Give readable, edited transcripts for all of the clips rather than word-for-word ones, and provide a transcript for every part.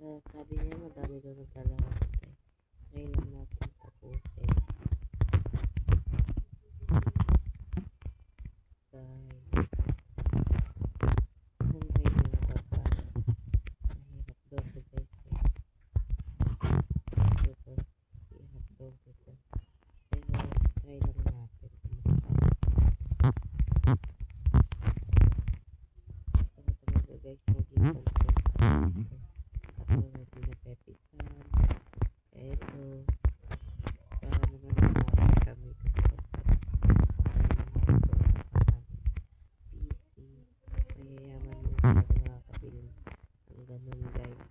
Sabi niya madami daw naglalaro tayo. Try lang natin tapusin. Guys. Hanggang na nakapasok. Mahirap daw ito guys. Ito. Ihap daw ito. Pero try lang natin. So ito mga guys. Mag-ipan ko. Katulad na pepisan. Ito. Para naman natin kami gusto. PC. Mayayaman lang talaga makakabili ng ganun guys.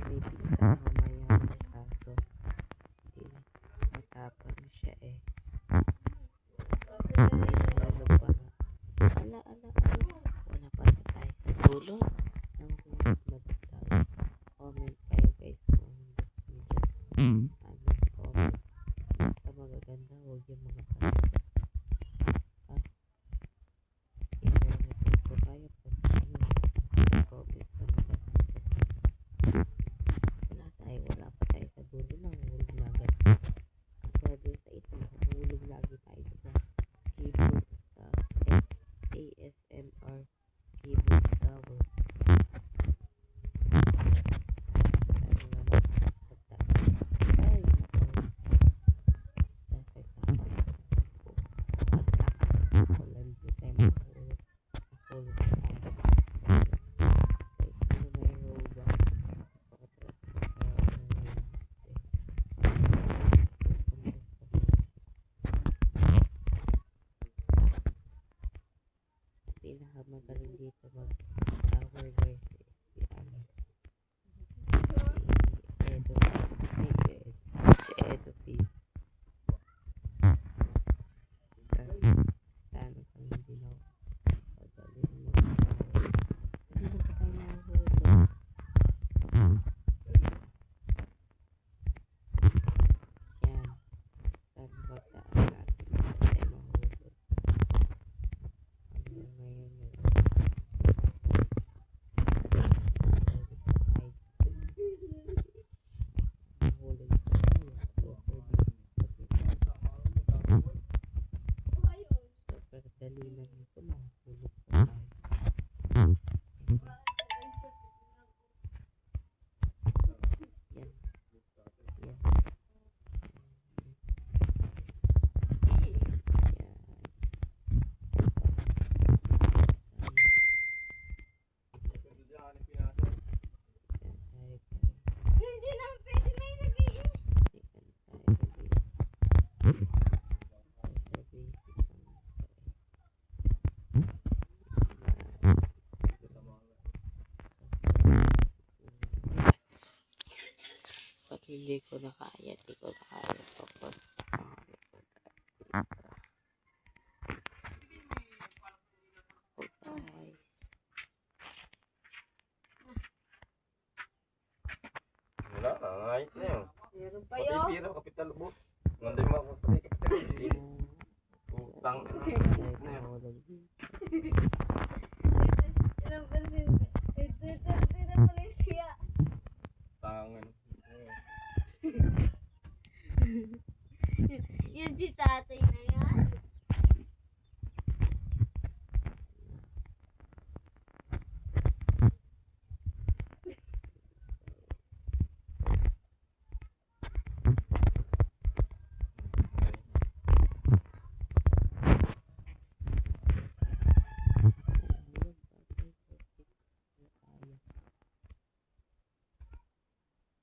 May pizza na mayaman kaso hindi matapang siya eh. Ano pa? Ala. Wala pa tayo sa dulo. Nang hulog na tayo. Comment kayo guys kung gusto nyo dyan. Comment. Basta magaganda. Huwag yung mga pastos. I-record ko tayo pag comment na magastos. Wala pa tayo sa dulo lang. Hulog na agad. Kaya dun sa ito, hulog lagi tayo sa keyboard sa ASMR keyboard tower. Ay, pinakamagaling dito mag tower guys si Edo Peace. Sana kang hindi na pagaling mag-tower. Ano ba tayo nahulog? Yan. Sana pagdaan natin hindi tayo mahulog. Ngayon dali lang ito mahulog pa tayo. Yan. Hindi naman pwede may nag-iin. Pag hindi ko na kaya, di ko na kaya.